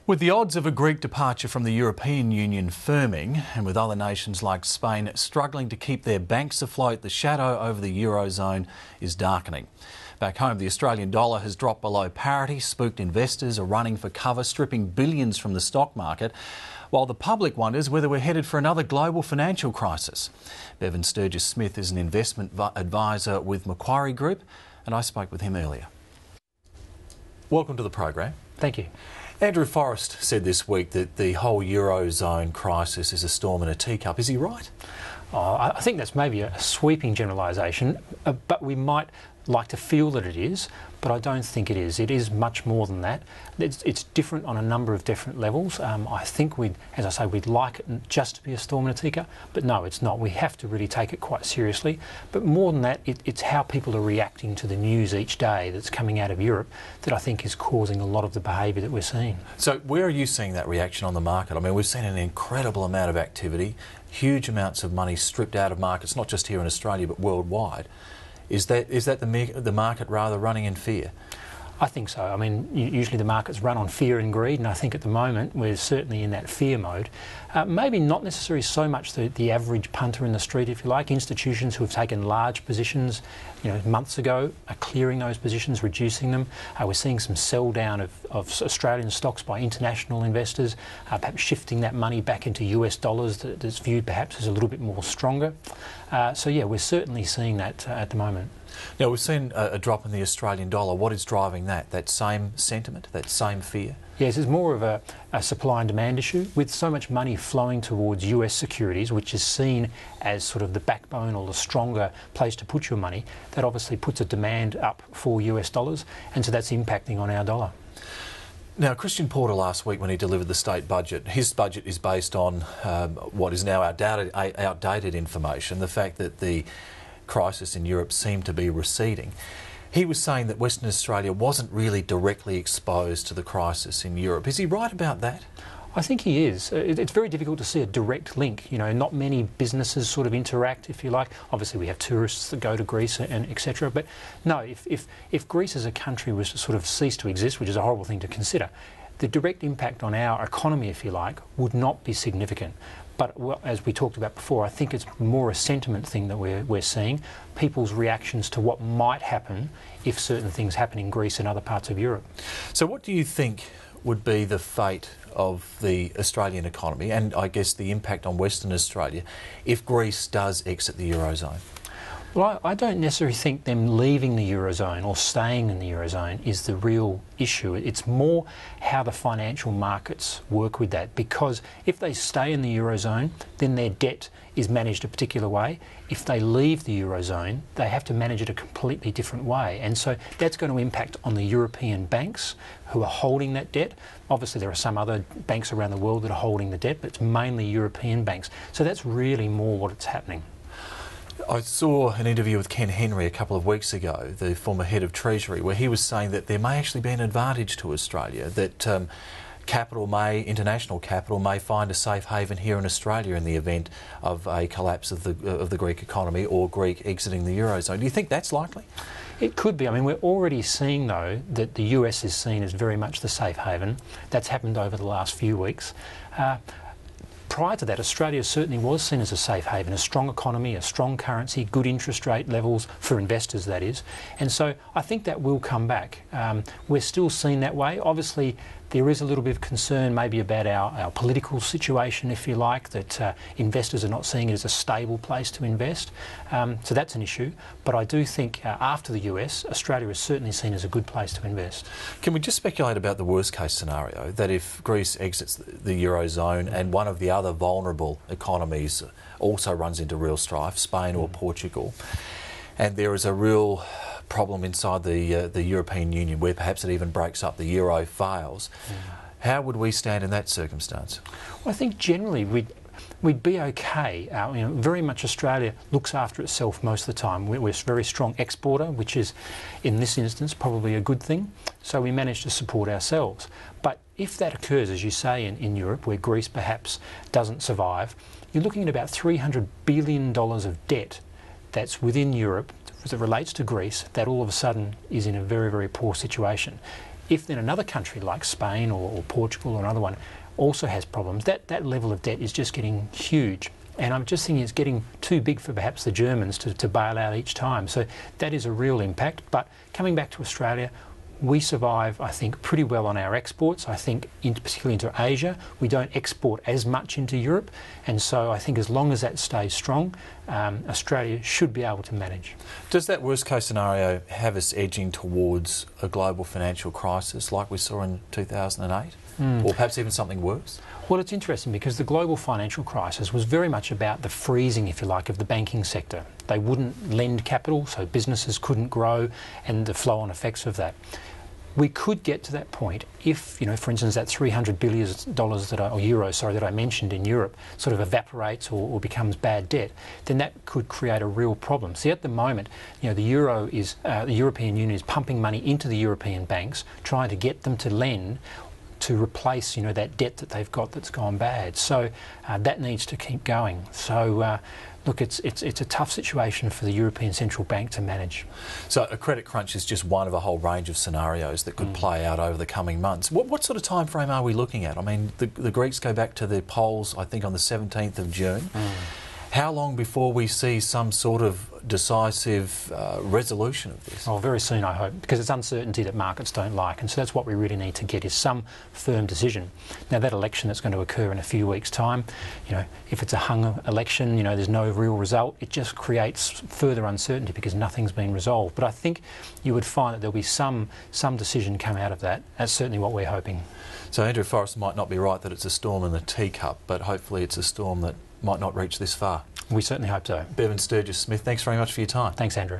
With the odds of a Greek departure from the European Union firming, and with other nations like Spain struggling to keep their banks afloat, the shadow over the Eurozone is darkening. Back home, the Australian dollar has dropped below parity, spooked investors are running for cover, stripping billions from the stock market, while the public wonders whether we're headed for another global financial crisis. Bevan Sturgess-Smith is an investment advisor with Macquarie Group, and I spoke with him earlier. Welcome to the program. Thank you. Andrew Forrest said this week that the whole Eurozone crisis is a storm in a teacup. Is he right? I think that's maybe a sweeping generalisation, but we might like to feel that it is, but I don't think it is. It is much more than that. It's different on a number of different levels. I think we'd like it just to be a storm in a teacup, but no, it's not. We have to really take it quite seriously. But more than that, it's how people are reacting to the news each day that's coming out of Europe that I think is causing a lot of the behaviour that we're seeing. So where are you seeing that reaction on the market? I mean, we've seen an incredible amount of activity, huge amounts of money stripped out of markets, not just here in Australia, but worldwide. Is that the market rather running in fear? I think so. I mean, usually the markets run on fear and greed, and I think at the moment we're certainly in that fear mode. Maybe not necessarily so much the average punter in the street, if you like. Institutions who have taken large positions, months ago are clearing those positions, reducing them. We're seeing some sell down of Australian stocks by international investors, perhaps shifting that money back into US dollars that's viewed perhaps as a little bit more stronger. So yeah, we're certainly seeing that at the moment. Now, we've seen a drop in the Australian dollar. What is driving that? That same sentiment, that same fear? Yes, it's more of a supply and demand issue. With so much money flowing towards US securities, which is seen as sort of the backbone or the stronger place to put your money, that obviously puts a demand up for US dollars, and so that's impacting on our dollar. Now, Christian Porter last week when he delivered the state budget, his budget is based on what is now outdated information, the fact that the crisis in Europe seemed to be receding. He was saying that Western Australia wasn't really directly exposed to the crisis in Europe. Is he right about that? I think he is. It's very difficult to see a direct link. Not many businesses sort of interact, if you like. Obviously, we have tourists that go to Greece and etc. But no, if Greece as a country was to sort of cease to exist, which is a horrible thing to consider, the direct impact on our economy, if you like, would not be significant. But as we talked about before, I think it's more a sentiment thing that we're seeing, people's reactions to what might happen if certain things happen in Greece and other parts of Europe. So what do you think would be the fate of the Australian economy and I guess the impact on Western Australia if Greece does exit the Eurozone? Well, I don't necessarily think them leaving the Eurozone or staying in the Eurozone is the real issue. It's more how the financial markets work with that, because if they stay in the Eurozone, then their debt is managed a particular way. If they leave the Eurozone, they have to manage it a completely different way. And so that's going to impact on the European banks who are holding that debt. Obviously, there are some other banks around the world that are holding the debt, but it's mainly European banks. So that's really more what's happening. I saw an interview with Ken Henry a couple of weeks ago, the former head of Treasury, where he was saying that there may actually be an advantage to Australia, that international capital may find a safe haven here in Australia in the event of a collapse of the Greek economy or Greek exiting the Eurozone. Do you think that's likely? It could be. I mean, we're already seeing, though, that the US is seen as very much the safe haven. That's happened over the last few weeks. Prior to that, Australia certainly was seen as a safe haven, a strong economy, a strong currency, good interest rate levels for investors, that is. And so I think that will come back. We're still seen that way. Obviously, there is a little bit of concern maybe about our political situation, if you like, that investors are not seeing it as a stable place to invest. So that's an issue. But I do think after the US, Australia is certainly seen as a good place to invest. Can we just speculate about the worst case scenario, that if Greece exits the Eurozone and one of the other vulnerable economies also runs into real strife, Spain or Portugal, and there is a real problem inside the European Union where perhaps it even breaks up, the euro fails. How would we stand in that circumstance? Well, I think generally we'd be okay. Very much Australia looks after itself most of the time. We're a very strong exporter, which is, in this instance, probably a good thing. So we manage to support ourselves. But if that occurs, as you say, in Europe, where Greece perhaps doesn't survive, you're looking at about $300 billion of debt that's within Europe as it relates to Greece, that all of a sudden is in a very, very poor situation. If then another country like Spain or Portugal or another one also has problems, that level of debt is just getting huge. And I'm just thinking it's getting too big for perhaps the Germans to bail out each time. So that is a real impact. But coming back to Australia, we survive, I think, pretty well on our exports. I think, particularly into Asia, we don't export as much into Europe. And so I think as long as that stays strong, Australia should be able to manage. Does that worst case scenario have us edging towards a global financial crisis like we saw in 2008? Or perhaps even something worse? Well, it's interesting because the global financial crisis was very much about the freezing, if you like, of the banking sector. They wouldn't lend capital, so businesses couldn't grow, and the flow-on effects of that. We could get to that point if, you know, for instance, that $300 billion or euros, that I mentioned in Europe sort of evaporates or becomes bad debt, then that could create a real problem. See, at the moment, you know, the European Union is pumping money into the European banks, trying to get them to lend to replace, you know, that debt that they've got that's gone bad. So that needs to keep going. So look, it's a tough situation for the European Central Bank to manage. So a credit crunch is just one of a whole range of scenarios that could play out over the coming months. What sort of time frame are we looking at? I mean, the Greeks go back to their polls, I think, on the 17th of June. How long before we see some sort of decisive resolution of this? Oh, very soon, I hope, because it's uncertainty that markets don't like, and so that's what we really need to get, is some firm decision. Now, that election that's going to occur in a few weeks' time, you know, if it's a hung election, you know, there's no real result, it just creates further uncertainty because nothing's been resolved. But I think you would find that there'll be some decision come out of that. That's certainly what we're hoping. So Andrew Forrest might not be right that it's a storm in the teacup, but hopefully it's a storm that might not reach this far. We certainly hope so. Bevan Sturgess-Smith, thanks very much for your time. Thanks, Andrew.